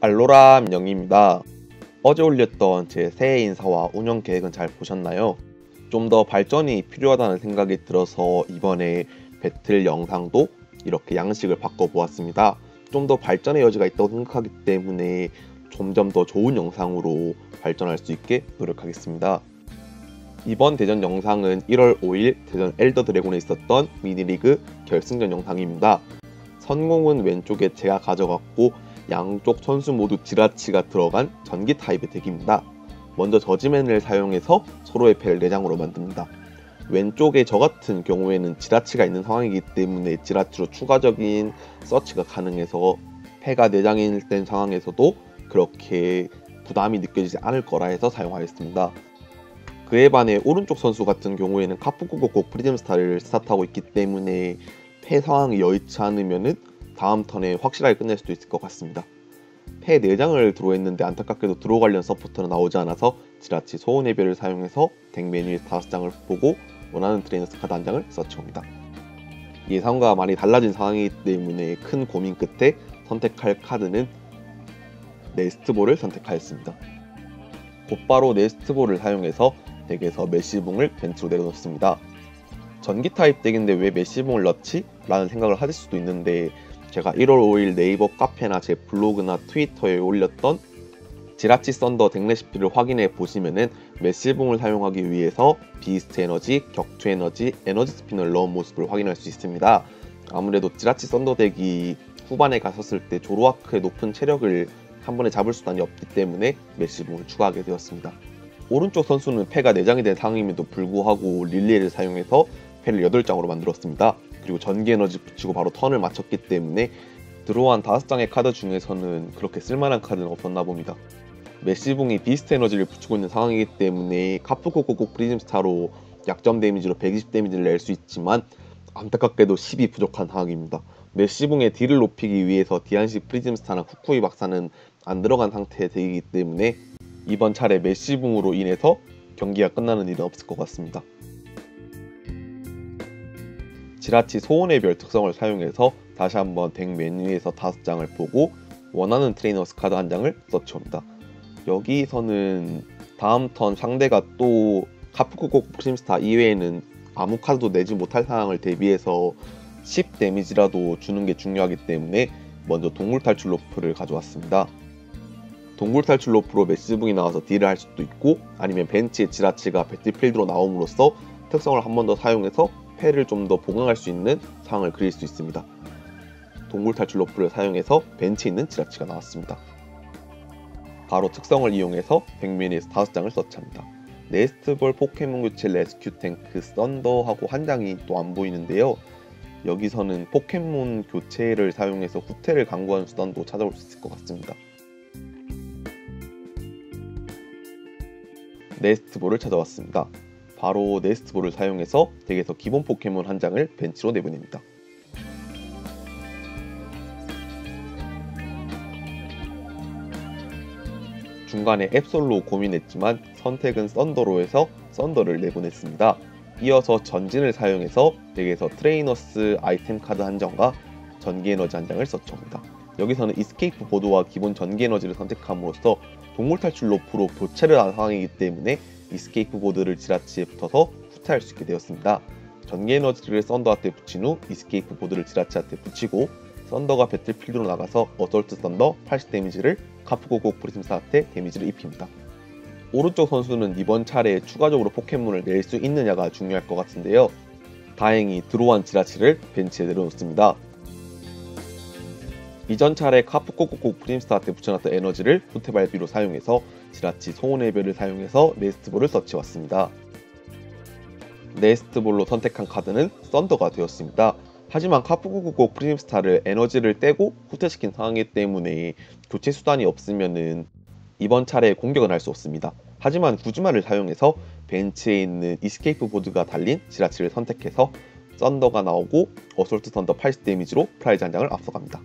알로라 명입니다. 어제 올렸던 제 새해 인사와 운영 계획은 잘 보셨나요? 좀 더 발전이 필요하다는 생각이 들어서 이번에 배틀 영상도 이렇게 양식을 바꿔보았습니다. 좀 더 발전의 여지가 있다고 생각하기 때문에 점점 더 좋은 영상으로 발전할 수 있게 노력하겠습니다. 이번 대전 영상은 1월 5일 대전 엘더 드래곤에 있었던 미니리그 결승전 영상입니다. 선공은 왼쪽에 제가 가져갔고 양쪽 선수 모두 지라치가 들어간 전기 타입의 덱입니다. 먼저 저지맨을 사용해서 서로의 패를 4장으로 만듭니다. 왼쪽에 저 같은 경우에는 지라치가 있는 상황이기 때문에 지라치로 추가적인 서치가 가능해서 패가 4장이 된 상황에서도 그렇게 부담이 느껴지지 않을 거라 해서 사용하였습니다. 그에 반해 오른쪽 선수 같은 경우에는 카푸쿠고고 프리즘스타를 스타트하고 있기 때문에 패 상황이 여의치 않으면 다음 턴에 확실하게 끝낼 수도 있을 것 같습니다. 패 4장을 드로했는데 안타깝게도 드로 관련 서포터는 나오지 않아서 지라치 소원의 별을 사용해서 덱 메뉴에서 5장을 보고 원하는 트레이너스 카드 1장을 서치합니다. 예상과 많이 달라진 상황이기 때문에 큰 고민 끝에 선택할 카드는 네스트볼을 선택하였습니다. 곧바로 네스트볼을 사용해서 덱에서 메시붕을 벤치로 내려놓습니다. 전기 타입 덱인데 왜 메시붕을 넣지? 라는 생각을 하실 수도 있는데 제가 1월 5일 네이버 카페나 제 블로그나 트위터에 올렸던 지라치 썬더 덱 레시피를 확인해 보시면은 메시붕을 사용하기 위해서 비스트 에너지, 격투 에너지, 에너지 스피너를 넣은 모습을 확인할 수 있습니다. 아무래도 지라치 썬더 덱이 후반에 갔었을 때 조로아크의 높은 체력을 한 번에 잡을 수단이 없기 때문에 메시붕을 추가하게 되었습니다. 오른쪽 선수는 패가 4장이 된 상황임에도 불구하고 릴리를 사용해서 패를 8장으로 만들었습니다. 그리고 전기 에너지 붙이고 바로 턴을 마쳤기 때문에 드로우한 5장의 카드 중에서는 그렇게 쓸만한 카드는 없었나 봅니다. 메시붕이 비스트 에너지를 붙이고 있는 상황이기 때문에 카푸코코코 프리즘스타로 약점 데미지로 120 데미지를 낼 수 있지만 안타깝게도 10이 부족한 상황입니다. 메시붕의 딜을 높이기 위해서 디안시 프리즘스타나 쿠쿠이 박사는 안 들어간 상태의 덱이기 때문에 이번 차례 메시붕으로 인해서 경기가 끝나는 일은 없을 것 같습니다. 지라치 소원의 별 특성을 사용해서 다시 한번 덱 메뉴에서 5장을 보고 원하는 트레이너스 카드 1장을 서치합니다. 여기서는 다음 턴 상대가 또 카푸쿠코 프림스타 이외에는 아무 카드도 내지 못할 상황을 대비해서 10 데미지라도 주는 게 중요하기 때문에 먼저 동굴 탈출 로프를 가져왔습니다. 동굴 탈출 로프로 메시붕이 나와서 딜을 할 수도 있고 아니면 벤치의 지라치가 배틀필드로 나옴으로써 특성을 한 번 더 사용해서 패를 좀 더 보강할 수 있는 상황을 그릴 수 있습니다. 동굴 탈출 로프를 사용해서 벤치에 있는 지라치가 나왔습니다. 바로 특성을 이용해서 덱메뉴에서 5장을 서치합니다. 네스트볼 포켓몬 교체 레스큐 탱크 썬더하고 1장이 또 안 보이는데요. 여기서는 포켓몬 교체를 사용해서 후퇴를 강구하는 수단도 찾아올 수 있을 것 같습니다. 네스트볼을 찾아왔습니다. 바로 네스트볼을 사용해서 덱에서 기본 포켓몬 1장을 벤치로 내보냅니다. 중간에 앱솔로 고민했지만 선택은 썬더로 해서 썬더를 내보냈습니다. 이어서 전진을 사용해서 덱에서 트레이너스 아이템 카드 1장과 전기 에너지 1장을 서치합니다. 여기서는 이스케이프 보드와 기본 전기 에너지를 선택함으로써 동굴 탈출 로프로 교체를 한 상황이기 때문에 이스케이프 보드를 지라치에 붙어서 후퇴할 수 있게 되었습니다. 전기 에너지를 썬더한테 붙인 후 이스케이프 보드를 지라치한테 붙이고 썬더가 배틀필드로 나가서 어설트 썬더 80 데미지를 카푸고고 프리즘스한테 데미지를 입힙니다. 오른쪽 선수는 이번 차례에 추가적으로 포켓몬을 낼 수 있느냐가 중요할 것 같은데요. 다행히 드로우한 지라치를 벤치에 내려놓습니다. 이전 차례 카푸코코코 프림스타한테 붙여놨던 에너지를 후퇴 발비로 사용해서 지라치 소원의 별을 사용해서 네스트볼을 서치해왔습니다. 네스트볼로 선택한 카드는 썬더가 되었습니다. 하지만 카푸코코코 프림스타를 에너지를 떼고 후퇴시킨 상황이기 때문에 교체 수단이 없으면은 이번 차례에 공격은 할 수 없습니다. 하지만 구즈마를 사용해서 벤치에 있는 이스케이프 보드가 달린 지라치를 선택해서 썬더가 나오고 어솔트 썬더 80 데미지로 프라이즈 1장을 앞서갑니다.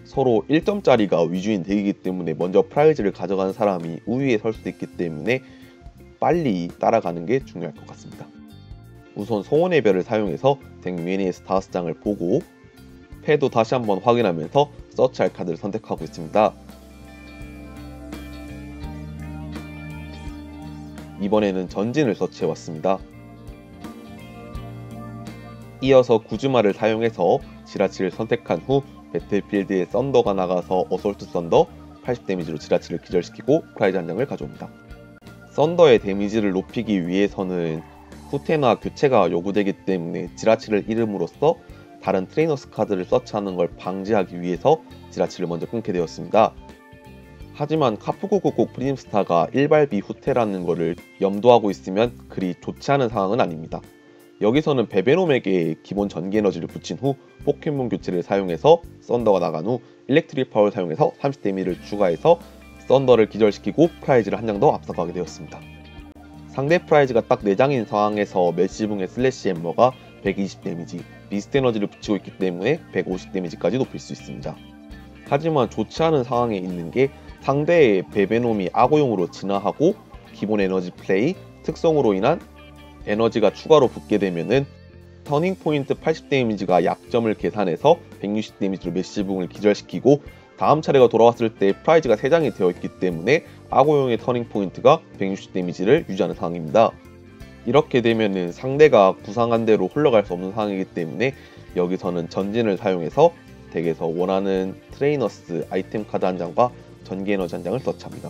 서로 1점짜리가 위주인 덱이기 때문에 먼저 프라이즈를 가져가는 사람이 우위에 설 수도 있기 때문에 빨리 따라가는 게 중요할 것 같습니다. 우선 소원의 별을 사용해서 덱 미니에서 5장을 보고 패도 다시 한번 확인하면서 서치할 카드를 선택하고 있습니다. 이번에는 전진을 서치해왔습니다. 이어서 구즈마를 사용해서 지라치를 선택한 후 배틀필드에 썬더가 나가서 어솔트 썬더 80 데미지로 지라치를 기절시키고 프라이즈 한 장을 가져옵니다. 썬더의 데미지를 높이기 위해서는 후퇴나 교체가 요구되기 때문에 지라치를 잃음으로써 다른 트레이너스 카드를 서치하는 걸 방지하기 위해서 지라치를 먼저 끊게 되었습니다. 하지만 카푸고고고 프림스타가 1발비 후퇴라는 것을 염두하고 있으면 그리 좋지 않은 상황은 아닙니다. 여기서는 베베놈에게 기본 전기 에너지를 붙인 후 포켓몬 교체를 사용해서 썬더가 나간 후 일렉트릭 파워를 사용해서 30 데미지를 추가해서 썬더를 기절시키고 프라이즈를 한 장 더 앞서가게 되었습니다. 상대 프라이즈가 딱 4장인 상황에서 메시붕의 슬래시 햄머가 120 데미지, 미스트 에너지를 붙이고 있기 때문에 150 데미지까지 높일 수 있습니다. 하지만 좋지 않은 상황에 있는 게 상대의 베베놈이 악어용으로 진화하고 기본 에너지 플레이, 특성으로 인한 에너지가 추가로 붙게 되면은 터닝 포인트 80 데미지가 약점을 계산해서 160 데미지로 메시붕을 기절시키고 다음 차례가 돌아왔을 때 프라이즈가 3장이 되어 있기 때문에 악어용의 터닝 포인트가 160 데미지를 유지하는 상황입니다. 이렇게 되면은 상대가 구상한 대로 흘러갈 수 없는 상황이기 때문에 여기서는 전진을 사용해서 덱에서 원하는 트레이너스 아이템 카드 한 장과 전기 에너지 한 장을 서치합니다.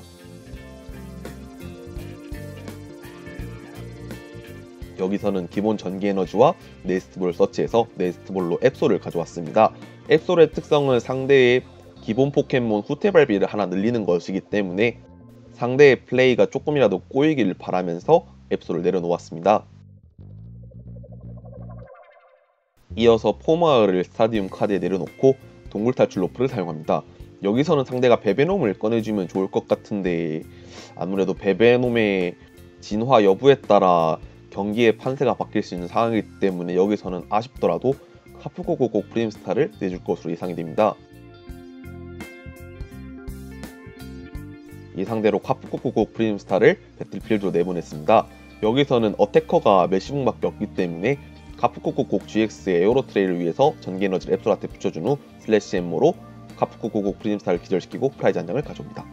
여기서는 기본 전기 에너지와 네스트볼을 서치해서 네스트볼로 앱솔을 가져왔습니다. 앱솔의 특성은 상대의 기본 포켓몬 후퇴 발비를 하나 늘리는 것이기 때문에 상대의 플레이가 조금이라도 꼬이기를 바라면서 앱솔을 내려놓았습니다. 이어서 포마을을 스타디움 카드에 내려놓고 동굴 탈출 로프를 사용합니다. 여기서는 상대가 베베놈을 꺼내주면 좋을 것 같은데 아무래도 베베놈의 진화 여부에 따라 경기의 판세가 바뀔 수 있는 상황이기 때문에 여기서는 아쉽더라도 카푸고고고 프림스타를 내줄 것으로 예상이 됩니다. 이 상대로 카푸고고고 프림스타를 배틀필드로 내보냈습니다. 여기서는 어태커가 메시붕밖에 없기 때문에 카푸고고고 GX의 에어로 트레이를 위해서 전기 에너지를 앱솔한테 붙여준 후 슬래시 엠모로 카푸고고고 프림스타를 기절시키고 프라이즈 한 장을 가져옵니다.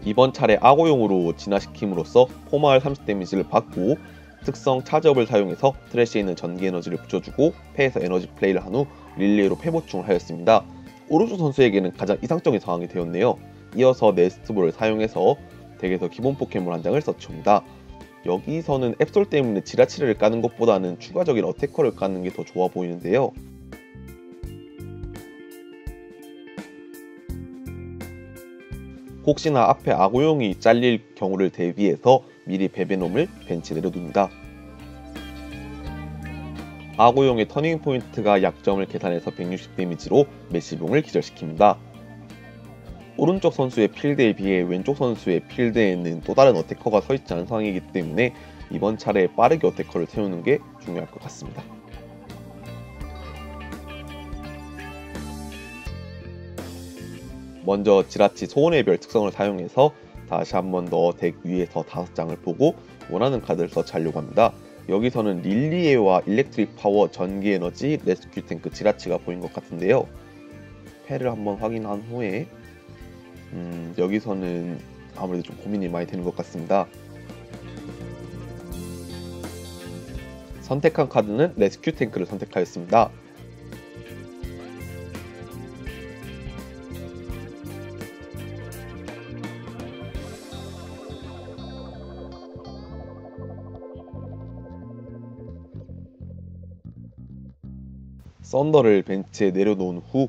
이번 차례 악어용으로 진화시킴으로써 포마을 30 데미지를 받고 특성 차지업을 사용해서 트래시에 있는 전기 에너지를 붙여주고 패에서 에너지 플레이를 한 후 릴레이로 패 보충을 하였습니다. 오르조 선수에게는 가장 이상적인 상황이 되었네요. 이어서 네스트볼을 사용해서 덱에서 기본 포켓몬 한 장을 서치합니다. 여기서는 앱솔 때문에 지라치를 까는 것보다는 추가적인 어태커를 까는 게 더 좋아 보이는데요. 혹시나 앞에 악어용이 잘릴 경우를 대비해서 미리 베베놈을 벤치에 내려둡니다. 악어용의 터닝 포인트가 약점을 계산해서 160 데미지로 메시붕을 기절시킵니다. 오른쪽 선수의 필드에 비해 왼쪽 선수의 필드에는 또 다른 어태커가 서있지 않은 상황이기 때문에 이번 차례에 빠르게 어태커를 세우는 게 중요할 것 같습니다. 먼저 지라치 소원의 별 특성을 사용해서 다시 한 번 더 덱 위에서 5장을 보고 원하는 카드를 서치하려고 합니다. 여기서는 릴리에와 일렉트릭 파워, 전기 에너지, 레스큐 탱크, 지라치가 보인 것 같은데요. 패를 한번 확인한 후에 여기서는 아무래도 좀 고민이 많이 되는 것 같습니다. 선택한 카드는 레스큐 탱크를 선택하였습니다. 썬더를 벤치에 내려놓은 후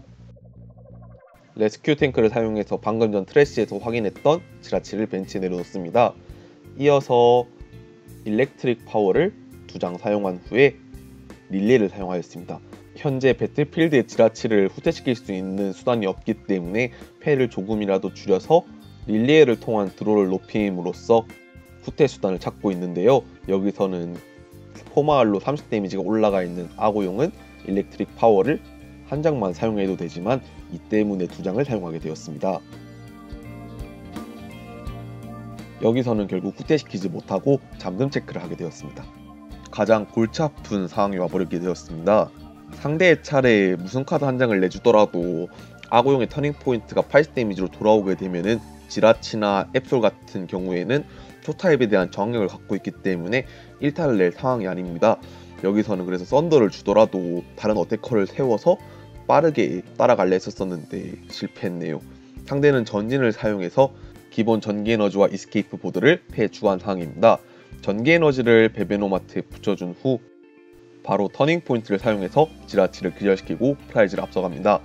레스큐 탱크를 사용해서 방금 전 트래시에서 확인했던 지라치를 벤치에 내려놓습니다. 이어서 일렉트릭 파워를 2장 사용한 후에 릴레이를 사용하였습니다. 현재 배틀필드의 지라치를 후퇴시킬 수 있는 수단이 없기 때문에 패를 조금이라도 줄여서 릴레이를 통한 드로를 높임으로써 후퇴 수단을 찾고 있는데요. 여기서는 포마알로 30 데미지가 올라가 있는 악어용은 일렉트릭 파워를 한 장만 사용해도 되지만 이 때문에 2장을 사용하게 되었습니다. 여기서는 결국 후퇴시키지 못하고 잠금 체크를 하게 되었습니다. 가장 골치 아픈 상황이 와버리게 되었습니다. 상대의 차례에 무슨 카드 한 장을 내주더라도 악어용의 터닝 포인트가 80 데미지로 돌아오게 되면은 지라치나 앱솔 같은 경우에는 초타입에 대한 저항력을 갖고 있기 때문에 1타를 낼 상황이 아닙니다. 여기서는 그래서 썬더를 주더라도 다른 어태커를 세워서 빠르게 따라갈려 했었는데 실패했네요. 상대는 전진을 사용해서 기본 전기에너지와 이스케이프 보드를 패에 추가한 상황입니다. 전기에너지를 베베노마트에 붙여준 후 바로 터닝 포인트를 사용해서 지라치를 기절시키고 프라이즈를 앞서갑니다.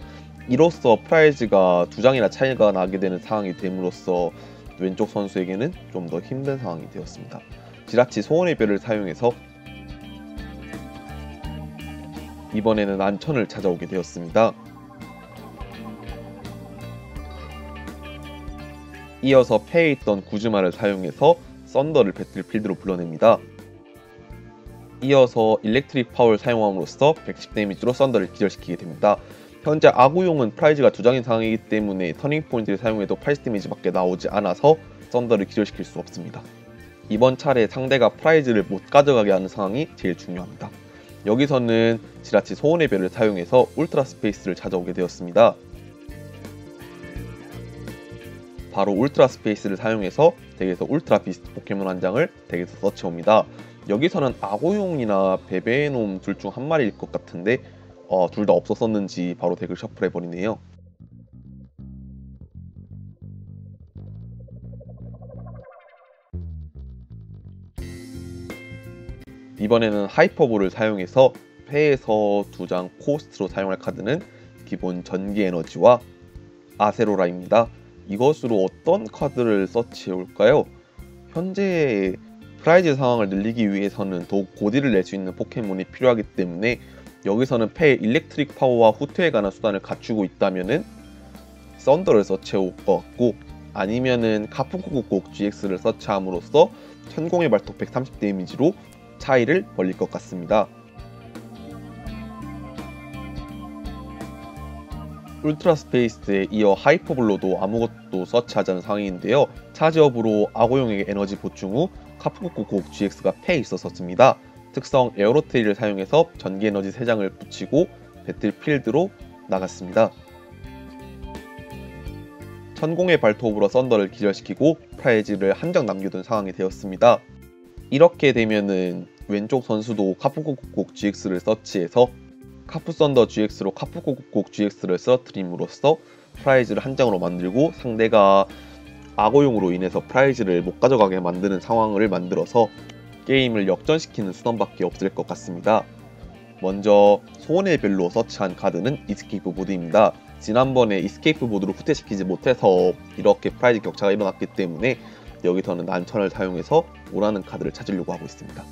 이로써 프라이즈가 2장이나 차이가 나게 되는 상황이 됨으로써 왼쪽 선수에게는 좀 더 힘든 상황이 되었습니다. 지라치 소원의 별을 사용해서 이번에는 안천을 찾아오게 되었습니다. 이어서 패에 있던 구즈마를 사용해서 썬더를 배틀필드로 불러냅니다. 이어서 일렉트릭 파워를 사용함으로써 110 데미지로 썬더를 기절시키게 됩니다. 현재 아구용은 프라이즈가 2장인 상황이기 때문에 터닝 포인트를 사용해도 80 데미지밖에 나오지 않아서 썬더를 기절시킬 수 없습니다. 이번 차례 상대가 프라이즈를 못 가져가게 하는 상황이 제일 중요합니다. 여기서는 지라치 소원의 별을 사용해서 울트라 스페이스를 찾아오게 되었습니다. 바로 울트라 스페이스를 사용해서 덱에서 울트라 비스트 포켓몬 한 장을 덱에서 서치옵니다. 여기서는 아고용이나 베베놈 둘 중 한 마리일 것 같은데 둘 다 없었었는지 바로 덱을 셔플해버리네요. 이번에는 하이퍼볼을 사용해서 패에서 2장 코스트로 사용할 카드는 기본 전기에너지와 아세로라입니다. 이것으로 어떤 카드를 서치해올까요? 현재 프라이즈 상황을 늘리기 위해서는 더욱 고딜을 낼 수 있는 포켓몬이 필요하기 때문에 여기서는 패에 일렉트릭 파워와 후퇴에 관한 수단을 갖추고 있다면은 썬더를 서치해올 것 같고, 아니면은 카푸쿠쿠곡 GX를 서치함으로써 천공의 발톱 130 데미지로 차이를 벌릴 것 같습니다. 울트라 스페이스에 이어 하이퍼블로도 아무것도 서치하자는 상황인데요. 차지업으로 아고용에게 에너지 보충 후 카푸쿠쿠곡 GX가 패에 있었습니다. 특성 에어로테일을 사용해서 전기 에너지 3장을 붙이고 배틀필드로 나갔습니다. 천공의 발톱으로 썬더를 기절시키고 프라이즈를 한 장 남겨둔 상황이 되었습니다. 이렇게 되면은 왼쪽 선수도 카푸쿠쿠곡 GX를 서치해서 카푸썬더 GX로 카푸쿠쿠곡 GX를 쓰러뜨림으로써 프라이즈를 한 장으로 만들고 상대가 악어용으로 인해서 프라이즈를 못 가져가게 만드는 상황을 만들어서 게임을 역전시키는 수단밖에 없을 것 같습니다. 먼저 소원의 별로 서치한 카드는 이스케이프 보드입니다. 지난번에 이스케이프 보드로 후퇴시키지 못해서 이렇게 프라이즈 격차가 일어났기 때문에 여기서는 난천을 사용해서 원하는 카드를 찾으려고 하고 있습니다.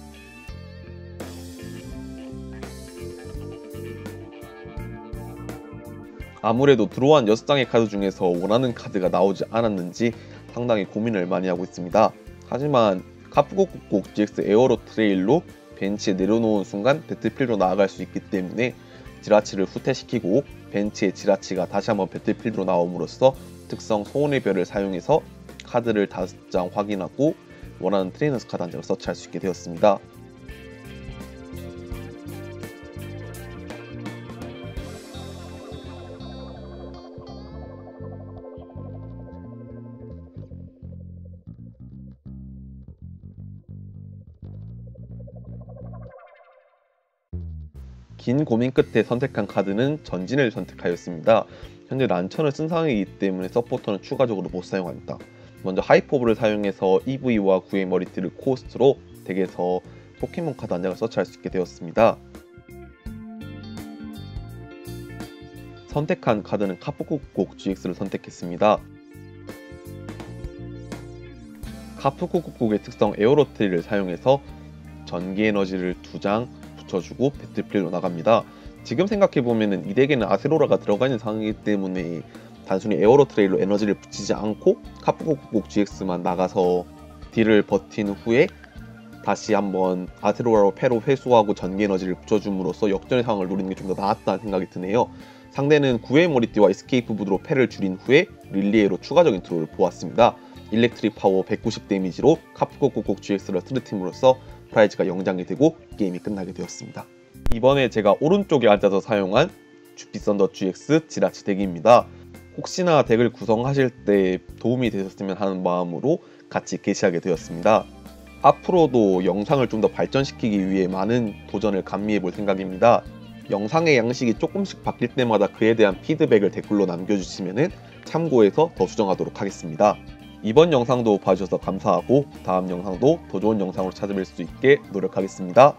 아무래도 들어온 6장의 카드 중에서 원하는 카드가 나오지 않았는지 상당히 고민을 많이 하고 있습니다. 하지만 카푸쿠쿠곡 GX 에어로 트레일로 벤치에 내려놓은 순간 배틀필드로 나아갈 수 있기 때문에 지라치를 후퇴시키고 벤치에 지라치가 다시 한번 배틀필드로 나옴으로써 특성 소원의 별을 사용해서 카드를 5장 확인하고 원하는 트레이너스 카드 한 장을 서치할 수 있게 되었습니다. 긴 고민 끝에 선택한 카드는 전진을 선택하였습니다. 현재 난천을 쓴 상황이기 때문에 서포터는 추가적으로 못 사용합니다. 먼저 하이퍼볼을 사용해서 EV와 구의 머리띠를 코스트로 덱에서 포켓몬 카드 한 장을 서치할 수 있게 되었습니다. 선택한 카드는 카푸쿠쿠곡 GX를 선택했습니다. 카푸쿠쿠곡의 특성 에어로트리를 사용해서 전기 에너지를 2장 붙여주고 배틀필드로 나갑니다. 지금 생각해보면 이 덱에는 아세로라가 들어가 있는 상황이기 때문에 단순히 에어로 트레일로 에너지를 붙이지 않고 카푸쿠쿠곡 GX만 나가서 딜을 버틴 후에 다시 한번 아세로라로 패로 회수하고 전기 에너지를 붙여줌으로써 역전의 상황을 노리는 게 좀 더 나았다는 생각이 드네요. 상대는 구의 머리띠와 에스케이프 부드로 패를 줄인 후에 릴리에로 추가적인 드로우를 보았습니다. 일렉트릭 파워 190 데미지로 카푸쿠쿠곡 GX를 쓰러팀으로써 프라이즈가 0장이 되고 게임이 끝나게 되었습니다. 이번에 제가 오른쪽에 앉아서 사용한 주피썬더 GX 지라치 덱입니다. 혹시나 덱을 구성하실 때 도움이 되셨으면 하는 마음으로 같이 게시하게 되었습니다. 앞으로도 영상을 좀 더 발전시키기 위해 많은 도전을 감미해 볼 생각입니다. 영상의 양식이 조금씩 바뀔 때마다 그에 대한 피드백을 댓글로 남겨주시면 참고해서 더 수정하도록 하겠습니다. 이번 영상도 봐주셔서 감사하고 다음 영상도 더 좋은 영상으로 찾아뵐 수 있게 노력하겠습니다.